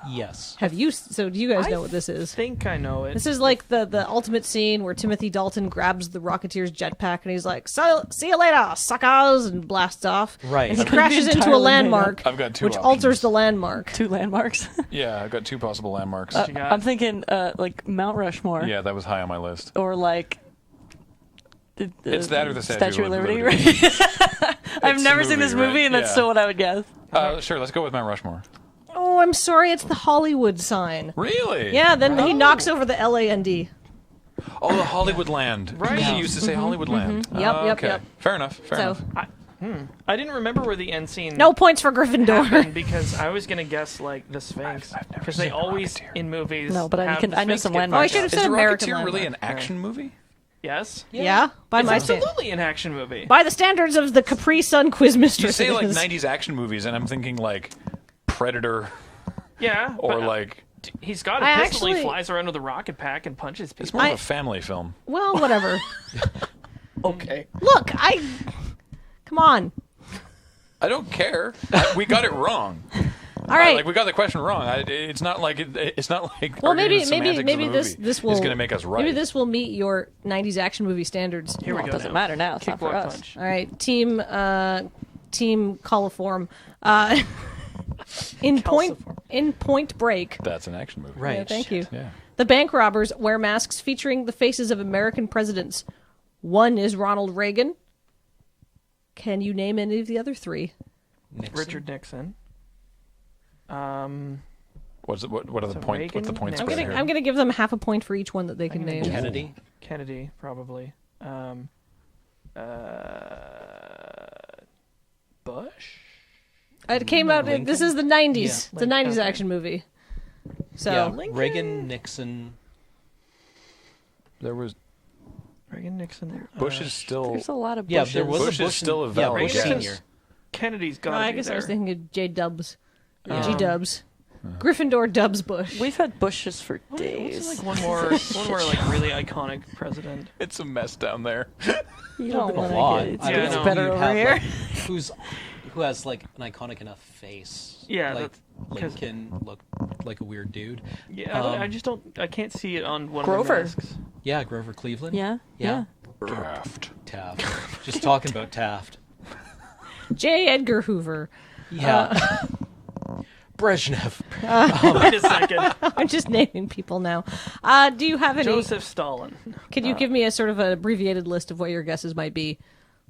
Yes. Have you? So do you guys know what this I is? think I know it. This is like the ultimate scene where Timothy Dalton grabs the Rocketeer's jetpack and he's like, "So, see you later, suckers," and blasts off. Right. And he Could be crashes into a entirely made landmark, I've got two which options. alters the landmark. 2 landmarks. Yeah, I've got 2 possible landmarks. you got? I'm thinking like Mount Rushmore Yeah, that was high on my list. or like. It's that or the Statue of of Liberty. Liberty. Right? I've It's never the seen this movie, movie, right? and that's Yeah. still what I would guess. Sure, let's go with Mount Rushmore. Oh, I'm sorry, it's the Hollywood sign. Really? Yeah, then he knocks over the LAND. Oh, the Hollywood land. Right. He used to say Hollywood land. Yep, yep, Okay. yep. Fair enough. Fair So, enough. I didn't remember where the end scene no points for Gryffindor. happened because I was gonna guess like the Sphinx I've never because they seen The always Rocketeer. in movies. No, but I have can- the I know Sphinx some get landmarks. Oh, I should have Is said The American Rocketeer really an landmark. action movie? Yes. Yeah, by It's my standards. absolutely an action movie. By the standards of the Capri Sun quiz You mistress. say it like is. 90s action movies, and I'm thinking like Predator Yeah. or but, like he's got a I pistol. He actually- flies around with a rocket pack and punches it's people. more of a family film. Well, whatever. Okay. Look, come on. I don't care. We got it wrong. All right. Like we got the question wrong. It's not like it's not like Well, arguing maybe the maybe semantics of maybe the this movie will is going to make us right. Maybe this will meet your 90s action movie standards. Here we Well, go. it doesn't now. matter now. It's Kick, not for block, us. punch. All right, team coliform. In Point Break. That's an action movie. Right. Yeah, thank you. Yeah. The bank robbers wear masks featuring the faces of American presidents. One is Ronald Reagan. Can you name any of the other 3? Nixon. Richard Nixon. What are the So point? What's the Reagan, point Nixon. spread here? I'm gonna give them half a point for each one that they can gonna name. give- Kennedy. Kennedy, probably. Bush. It came out. Lincoln? This is the 90s. Yeah. It's a 90s Okay. action movie. So Yeah. Lincoln. Reagan, Nixon. There was Reagan, Nixon. Bush is still. There's a lot of Yeah, bushes. there was Bush a is Bush. still a yeah, valid Bush guess. Senior. Kennedy's got. I guess I was thinking of J Dubs, G Dubs, Uh-huh. Gryffindor Dubs Bush. We've had bushes for What's days. like one more like really iconic president? It's a mess down there. You don't A want lot. to get I Yeah, don't no. know who better you'd over have, here. like, who has like an iconic enough face. Yeah, like that's- 'cause- Lincoln looked like a weird dude. Yeah, I just don't. I can't see it on one Grover. of the masks. Yeah, Grover Cleveland. Yeah, Yeah. Draft. Taft. Just talking about Taft. J Edgar Hoover. Yeah. Brezhnev. Wait a second. I'm just naming people now. Do you have any? Joseph Stalin. Can you give me a sort of an abbreviated list of what your guesses might be?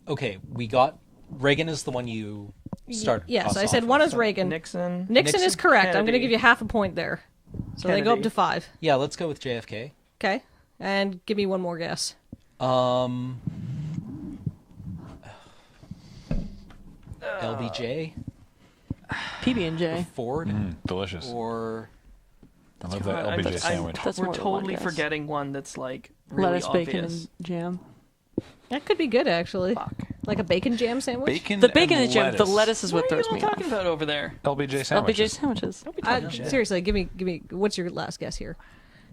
Okay, we got Reagan is the one you started. Yes, us I said off one with. is Reagan. Nixon. Nixon is correct. I'm going to Kennedy. give you half a point there. So they go up Kennedy. to 5. Yeah, let's go with JFK. Okay. And give me one more guess. LBJ, PB&J. Ford, Delicious. or I love that God, LBJ sandwich. That's We're more than one totally guess. forgetting one that's like really Lettuce, bacon, obvious. and jam. That could be good, actually. Fuck. Like a bacon jam sandwich? Bacon The bacon and and jam. The lettuce is What what are you throws all me talking off. about over there? LBJ sandwiches. LBJ sandwiches. Don't be talking shit. Seriously, give me. What's your last guess here?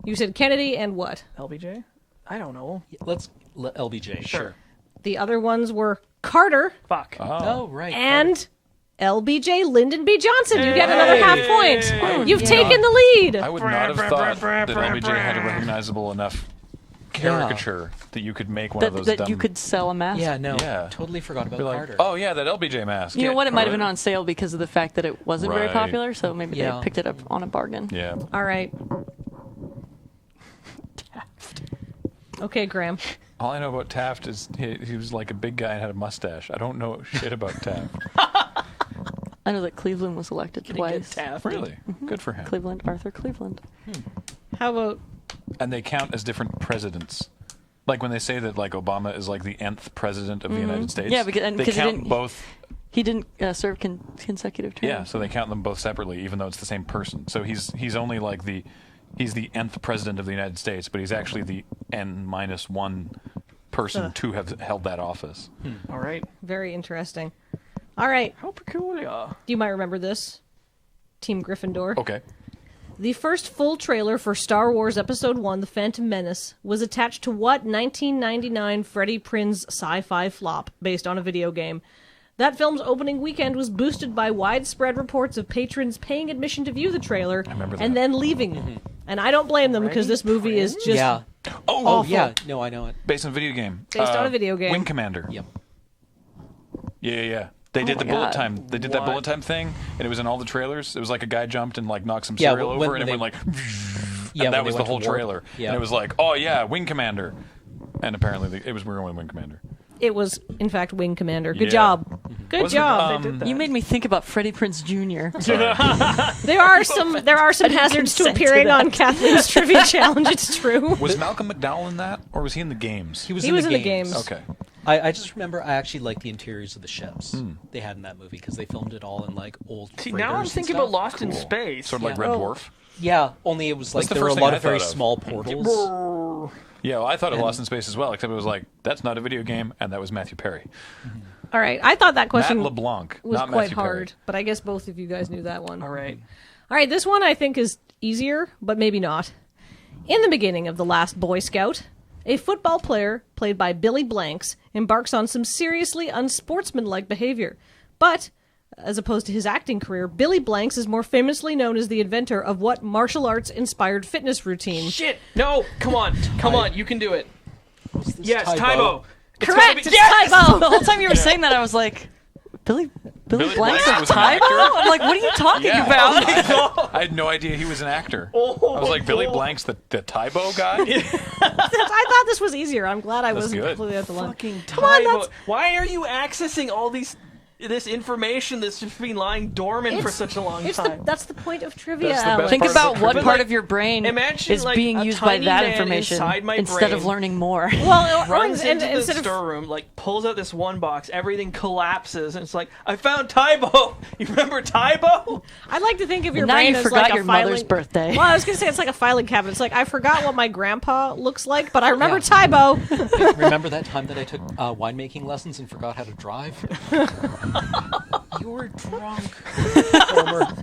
You said Kennedy and what? LBJ? I don't know. let's LBJ. Sure. The other ones were Carter Fuck. Oh, right. and LBJ Lyndon B. Johnson. You get another half point. You've Yeah. taken the lead. I would not have thought that LBJ had a recognizable enough caricature that you could make one of those That dumb... you could sell a mask. Yeah, no. Yeah. Totally forgot about be like, Carter. oh yeah, that LBJ mask. You know Yeah, what? It might have been totally. on sale because of the fact that it wasn't very Right. popular, so maybe Yeah. they picked it up on a bargain. Yeah. All right. Okay, Graham. All I know about Taft is he was like a big guy and had a mustache. I don't know shit about Taft. I know that Cleveland was elected twice. Really? Good for him. Cleveland, Arthur Cleveland. How about And they count as different presidents. Like when they say that like Obama is like the nth president of the United States. Yeah, because- and they because he count didn't- both. He didn't serve consecutive terms. Yeah, so they count them both separately, even though it's the same person. So he's only like he's the nth president of the United States, but he's actually the n-1 person to have held that office. All right. very interesting. All right. How peculiar. You might remember this. Team Gryffindor. Okay. The first full trailer for Star Wars Episode 1, The Phantom Menace, was attached to what 1999 Freddie Prinze sci-fi flop based on a video game? That film's opening weekend was boosted by widespread reports of patrons paying admission to view the trailer remember and that. then leaving. And I don't blame them because this movie is just yeah. Oh, Oh, yeah. No, I know it. based on a video game. Based on a video game. Wing Commander. Yep. Yeah. They did my the bullet God. time. They did that What? bullet time thing, and it was in all the trailers. It was like a guy jumped and like knocked some Yeah, cereal when over, and it they- went like. Yeah, and that when was they the went whole to war. trailer. Yeah. And it was like, oh yeah, Wing Commander, and apparently it was we're going Wing Commander. It was, in fact, Wing Commander. Good Yeah. job. Good Wasn't, job. They did that. You made me think about Freddie Prinze Jr. There are some hazards to consent to appearing that. on Kathleen's Trivia Challenge. It's true. Was Malcolm McDowell in that, or was he in the games? He was He in was the in the games. games. Okay. I just remember I actually liked the interiors of the ships they had in that movie because they filmed it all in like old. See, now I'm freighters and thinking stuff. about Lost in Cool. Space. Sort of like Yeah. Red Oh. Dwarf. Yeah, only it was like the there were a first lot thing of I very thought of. small portals. Yeah, well, I thought of Lost in Space as well, except it was like that's not a video game, and that was Matthew Perry. All right. I thought that question Matt LeBlanc, was not quite Matthew hard, Perry. but I guess both of you guys knew that one. All right. All right, this one I think is easier, but maybe not. In the beginning of The Last Boy Scout, a football player, played by Billy Blanks, embarks on some seriously unsportsmanlike behavior. But, as opposed to his acting career, Billy Blanks is more famously known as the inventor of what martial arts-inspired fitness routine? Shit. No. Come on. Come on. You can do it. Yes, Tybo. Correct! It's Yes! Tybo! The whole time you were saying that, I was like, Billy Billy Blanks Blanks is was an Tybo? actor? I'm like, what are you talking Yeah. about? I had no idea he was an actor. I was like, Billy Blank's the Tybo guy? I thought this was easier. I'm glad I wasn't good. completely at the line. Fucking Come on, Tybo. that's- Why are you accessing all this information that's just been lying dormant for such a long time? That's the point of trivia, That's the best Alex. Think part about of what trivia. part of your brain Imagine, is like, being a used by tiny that man information inside my instead of brain. learning more. Well, Runs and into the instead of storeroom, like pulls out this one box, everything collapses, and it's like, I found Tybo. You remember Tybo? I like to think of your now brain you as forgot like a your filing... mother's birthday. Well, I was going to say it's like a filing cabinet. It's like I forgot what my grandpa looks like, but I remember Tybo. Remember that time that I took winemaking lessons and forgot how to drive? You were drunk. Homer.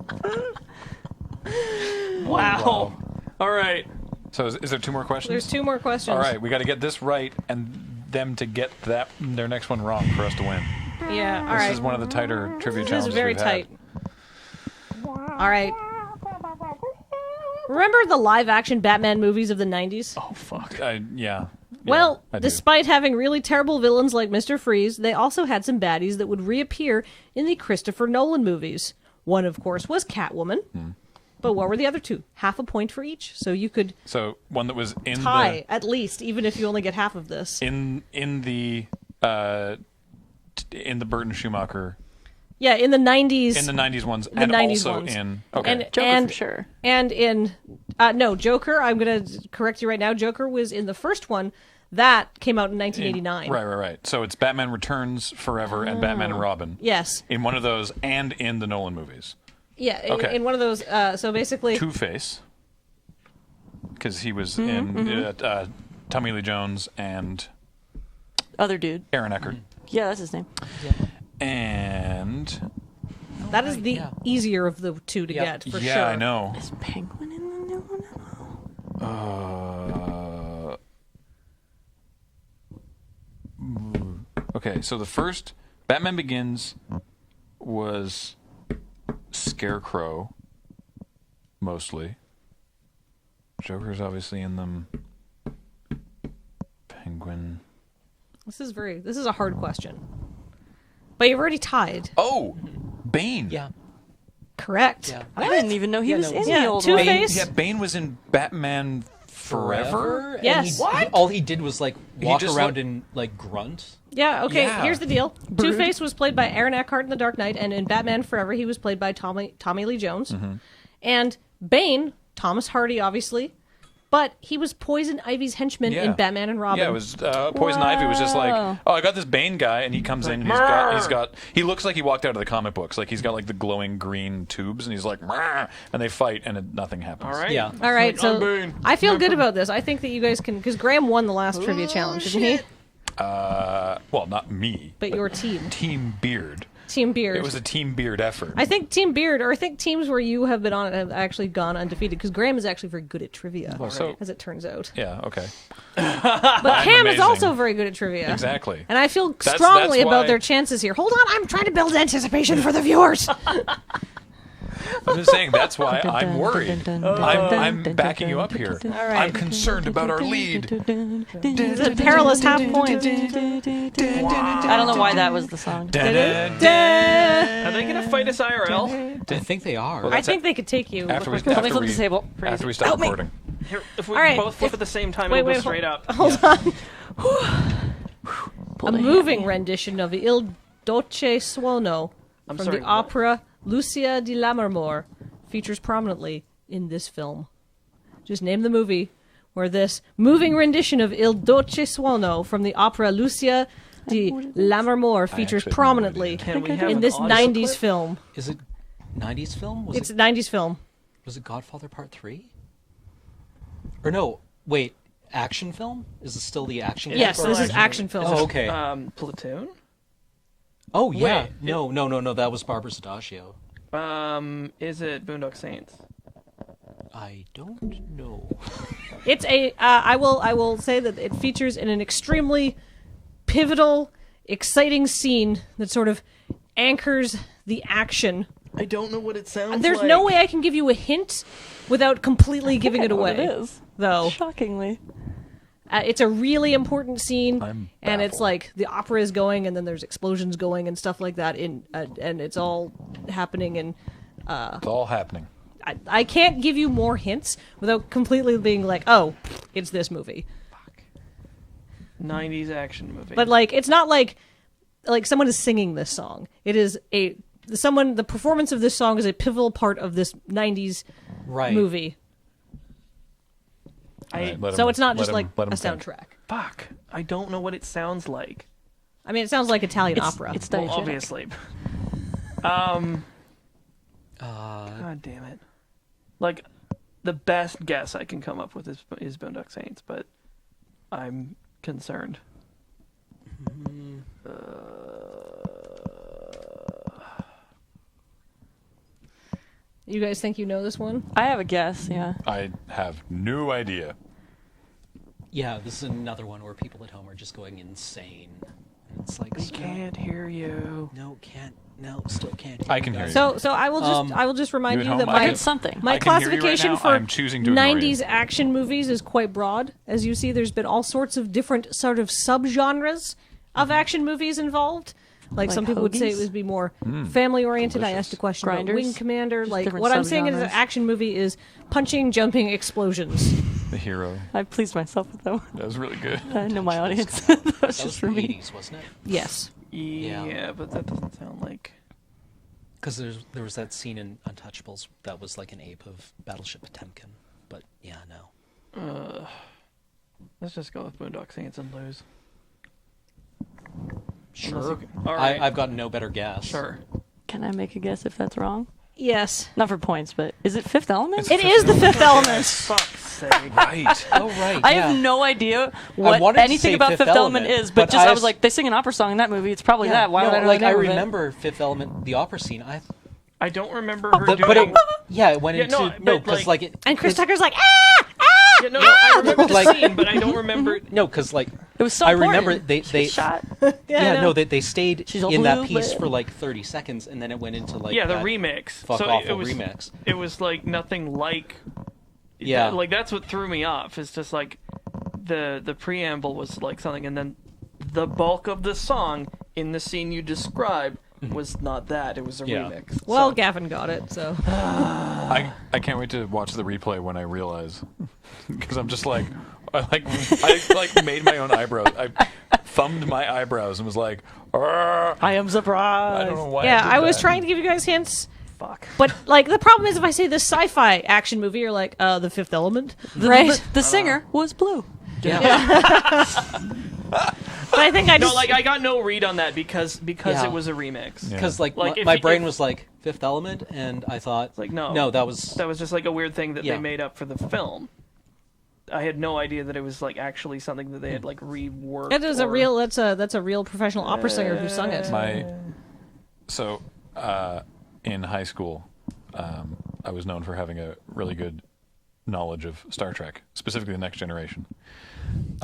Wow. All right. So is there two more questions? There's two more questions. All right, we got to get this right and them to get their next one wrong for us to win. Yeah, all This right. is one of the tighter trivia This challenges is very we've tight. had. All right. Remember the live-action Batman movies of the 90s? Oh fuck. Yeah. Well, I do. despite having really terrible villains like Mr. Freeze, they also had some baddies that would reappear in the Christopher Nolan movies. One, of course, was Catwoman. But what were the other two? Half a point for each, so you could So one that was in tie at least, even if you only get half of this. in the Burton Schumacher Yeah, in the 90s. in the 90s ones, The and 90s also ones. in okay. And, Joker and, for sure. And in no, Joker, I'm going to correct you right now. Joker was in the first one. That came out in 1989. Right. So it's Batman Returns Forever and Batman and Robin. Yes. In one of those and in the Nolan movies. Yeah, Okay. in one of those. So basically. Two-Face. Because he was in Tommy Lee Jones and Other dude. Aaron Eckhart. Yeah, that's his name. And That is the yeah. easier of the two to Yep. get, for yeah, sure. I know. Is Penguin in the new one? Okay, so the first Batman Begins was Scarecrow, mostly. Joker's obviously in them. Penguin. This is a hard question. But you've already tied. Oh, Bane. Yeah. Correct. Yeah. I didn't even know he was in Yeah, the old Two-Face. one. Face? Yeah, Bane was in Batman Forever. And Yes. all he did was like walk just around looked- and like grunt. Yeah, okay, Yeah. here's the deal. Two-Face was played by Aaron Eckhart in The Dark Knight, and in Batman Forever, he was played by Tommy Lee Jones. And Bane, Thomas Hardy, obviously, but he was Poison Ivy's henchman in Batman and Robin. Yeah, it was Poison Ivy was just like, oh, I got this Bane guy, and he comes in. He looks like he walked out of the comic books. Like he's got like the glowing green tubes, and he's like, "Marr," and they fight, and nothing happens. All right. Yeah. All right, Like, I'm so Bane. I feel good about this. I think that you guys can, because Graham won the last trivia challenge, didn't he? Well, not me, But your team, Team Beard. Team Beard. It was a Team Beard effort. I think Team Beard, or I think teams where you have been on it have actually gone undefeated, because Graham is actually very good at trivia, so- as it turns out. Yeah. Okay. But Cam is amazing. also very good at trivia. Exactly. And I feel That's strongly why- about their chances here. Hold on, I'm trying to build anticipation for the viewers. I'm just saying that's why I'm worried. I'm backing you up here. right. I'm concerned about our lead. It's a perilous half point. I don't know why that was the song. Are they gonna fight us IRL? I think they are. Well, I think they could take you. After we, Let me flip the table. after we stop Help me. recording. Here, if we All right. both flip at the same time, Wait, it'll go wait, straight up. Hold on. Pull A the moving rendition of Il Dolce Suono from sorry, the what? opera Lucia di Lammermoor features prominently in this film. Just name the movie where this moving rendition of Il Dolce Suono from the opera Lucia di Lammermoor features actually have no prominently idea. Can we have in an this audio 90s clip? film. Is it 90s film? It's a 90s film. Was it Godfather Part 3? Or no, wait, action film? Is it still the action Yes, category? this is action film. Oh, okay. Platoon? Oh, yeah. wait, No, that was Barbara Sadaccio. Is it Boondock Saints? I don't know. It's a. I will say that it features in an extremely pivotal, exciting scene that sort of anchors the action. I don't know what it sounds There's no way I can give you a hint without completely giving it away. What it is. Though Shockingly. it's a really important scene, I'm and it's baffled. like the opera is going, and then there's explosions going and stuff like that. And it's all happening in. It's all happening. I can't give you more hints without completely being like, oh, it's this movie. 90s action movie. But like, it's not like someone is singing this song. It is the performance of this song is a pivotal part of this 90s Right. movie. So it's not just like a soundtrack. Fuck. I don't know what it sounds like. I mean, it sounds like Italian opera. It's Well, diegetic. obviously. God damn it. Like, the best guess I can come up with is Boondock Saints, but I'm concerned. You guys think you know this one? I have a guess, yeah. I have no idea. Yeah, this is another one where people at home are just going insane. It's like, We can't hear you. still can't. I can hear you. So I will just remind You at you home? that I my can- It's something. my I can hear you right classification now. for I'm choosing to ignore you. 90s action movies is quite broad. As you see, there's been all sorts of different sort of subgenres of action movies involved. Like some people would say it would be more family oriented. I asked a question Grinders? about Wing Commander. Like different what I'm saying is an subgenres. action movie is punching, jumping, explosions. The hero. I pleased myself with that one. That was really good. I know my audience. that was That was just the for me. 80s, wasn't it? Yes. Yeah, but that doesn't sound like. Because there was that scene in Untouchables that was like an ape of Battleship Potemkin. But yeah, no. Let's just go with Boondock Saints and lose. Sure. All right. I've got no better guess. Sure. Can I make a guess if that's wrong? Yes. Not for points, but is it Fifth Element? It is the Fifth Element. Fuck's sake. Right. Oh, right. I yeah. have no idea wanted what to anything say about Fifth Fifth Element Element, is, but but just I I was like, they sing an opera song in that movie. It's probably that. Why no, would I know like the I name of it? remember Fifth Element, the opera scene. I don't remember her doing. But it, yeah, it went Yeah, into no, but, because like- like it, And Chris Tucker's like, Yeah, no, I remember the Like- scene, but I don't remember. no, because like It was so I important. remember they shot. yeah, I know. no they stayed She's all in that blue, piece but- for like 30 seconds and then it went into like Yeah, the that remix. fuck So awful it was, remix. It was like nothing like. Yeah. Like that's what threw me off. It's just like the preamble was like something, and then the bulk of the song in the scene you described was not that. It was a Yeah. remix. well, So- Gavin got it, so. I can't wait to watch the replay when I realize, because I'm just like, I made my own eyebrows. I thumbed my eyebrows and was like, "Arr." I am surprised. I don't know why. Yeah, did I was that. trying to give you guys hints. Fuck. But, like, the problem is if I say this sci-fi action movie, you're like, the Fifth Element, right? The singer was blue. But I think I No, just... like I got no read on that because Yeah. it was a remix. Yeah. Because like, Like, my if- brain if- was like Fifth Element and I thought Like no, no that was that was just like a weird thing that Yeah. they made up for the film. I had no idea that it was like actually something that they had like reworked. That is a or- real... That's a real professional opera singer who sung it. In high school, I was known for having a really good knowledge of Star Trek, specifically the Next Generation.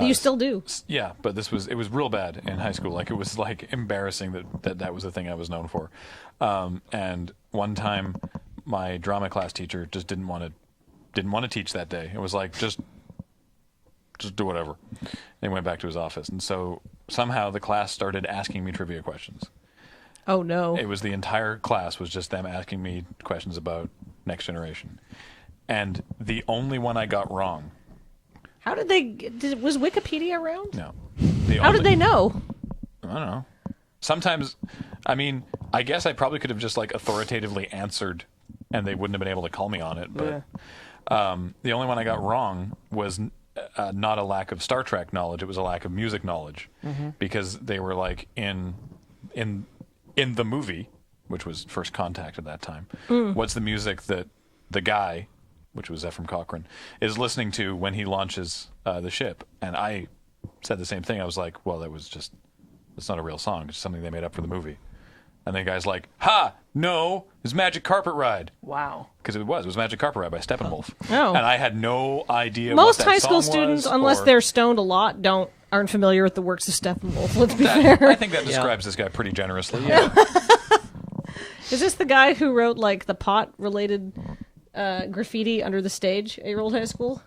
You still do. Yeah, but it was real bad in high school. Like it was like embarrassing that was the thing I was known for. And one time, my drama class teacher just didn't want to teach that day. It was like just do whatever. And he went back to his office, and so somehow the class started asking me trivia questions. Oh, no. It was the entire class was just them asking me questions about Next Generation, and the only one I got wrong. How did they... was Wikipedia around? No. How did they know? I don't know. Sometimes, I mean, I guess I probably could have just like authoritatively answered, and they wouldn't have been able to call me on it. But the only one I got wrong was not a lack of Star Trek knowledge; it was a lack of music knowledge, because they were like in the movie, which was First Contact at that time. What's the music that the guy, which was Ephraim Cochrane, is listening to when he launches the ship? And I said the same thing. I was like, well, it's not a real song. It's something they made up for the movie. And the guy's like, ha, no, it's Magic Carpet Ride. Wow. Because it was Magic Carpet Ride by Steppenwolf. Oh. And I had no idea Most what that high school song students, was, unless or- they're stoned a lot, aren't familiar with the works of Steppenwolf, let's be fair. I think that describes this guy pretty generously. Yeah. Is this the guy who wrote, like, the pot-related graffiti under the stage at your old high school?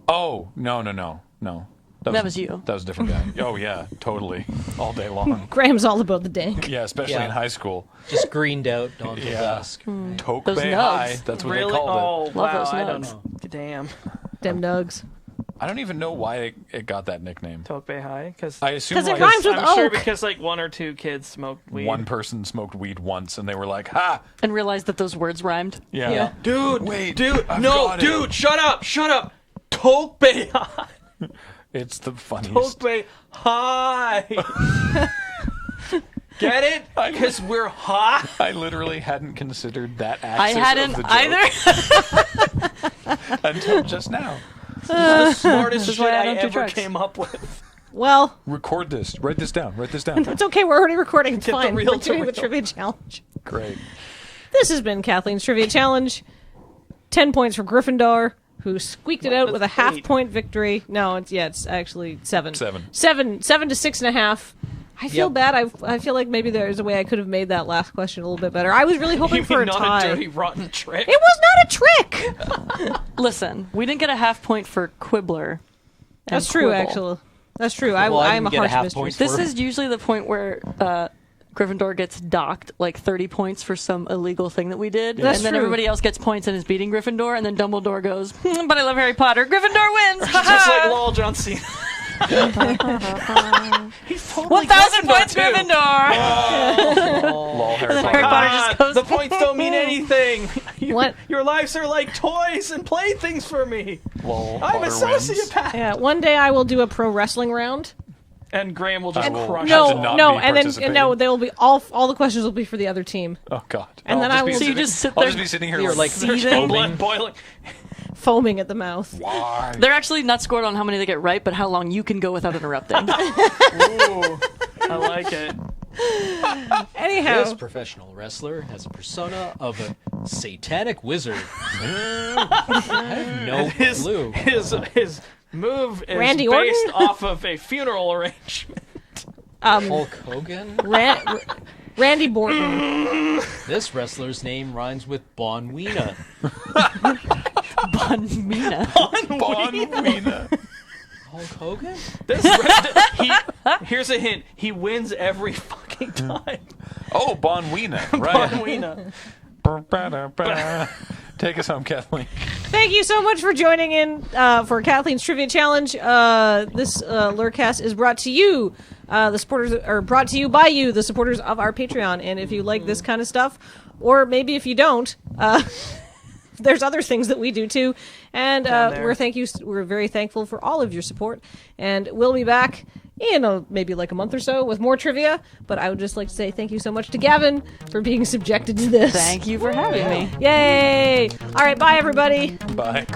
Oh, no. That was you. That was a different guy. Oh, yeah, totally. All day long. Graham's all about the dank. Yeah, especially Yeah. in high school. just greened out onto Yeah. dusk. Toke Those Bay nugs. High. That's what Really? they called Oh, it. wow. those I nugs. don't. Damn. Dem nugs. I don't even know why it got that nickname. Toke Bay High, because I assume 'Cause it like rhymes with I'm sure oak. because like one or two kids smoked weed. one person smoked weed once, and they were like, "Ha, And realized that those words rhymed. yeah, Yeah. Dude, Wait, dude, I've no, got it. dude, shut up. Toke Bay High. It's the funniest." Toke Bay High. Get it? Because we're high. I literally hadn't considered that I axis hadn't of the joke either. until just now. The smartest This is shit why I I don't do ever drugs. came up with. Well, Record this. Write this down. it's okay. We're already recording. It's Get the fine. real We're doing to the real. trivia challenge. Great. This has been Kathleen's Trivia Challenge. 10 points for Gryffindor, who squeaked it out with a That's half-point victory. No, it's actually 7. 7. 7 to 6.5. I feel Yep. bad. I feel like maybe there's a way I could have made that last question a little bit better. I was really hoping You for mean a not tie. a dirty, rotten trick? It was not a trick. Listen, we didn't get a half point for Quibbler. and That's true, Quibble. actually. That's true. Well, I am a didn't get a harsh half mistress. point. This is usually the point where Gryffindor gets docked like 30 points for some illegal thing that we did, That's and then true. everybody else gets points and is beating Gryffindor, and then Dumbledore goes, "But I love Harry Potter. Gryffindor wins." Just like Lol John Cena. He's totally 1,000 Gryffindor, points, too. Gryffindor. Lol, Harry then Potter. Harry Potter just goes- The points don't mean anything. What? Your lives are like toys and playthings for me. Lol, I'm a Potter wins. sociopath. Yeah, one day I will do a pro wrestling round. And Graham will just I will- crush No. it. to not No, be and then participating. they will be all the questions will be for the other team, Oh God. and then I will So you be just sit I'll there. just be sitting here You're like There's seething. blood boiling. foaming at the mouth. Why? They're actually not scored on how many they get right, but how long you can go without interrupting. Ooh, I like it. Anyhow, This professional wrestler has a persona of a satanic wizard. I have no clue. His move is Randy based Orton? off of a funeral arrangement. Hulk Hogan? Randy Borton. This wrestler's name rhymes with Bonwina. Bonmina. Bonwina. Hulk Hogan? Here's a hint. He wins every fucking time. Oh, Bonwina. Right. Bonwina. Take us home, Kathleen. Thank you so much for joining in for Kathleen's Trivia Challenge. This LRRcast is brought to you. The supporters are brought to you by you, the supporters of our Patreon. And if you like this kind of stuff, or maybe if you don't, there's other things that we do too. And we're very thankful for all of your support. And we'll be back in maybe like a month or so with more trivia. But I would just like to say thank you so much to Gavin for being subjected to this. Thank you for having me. Yay! All right, bye everybody. Bye.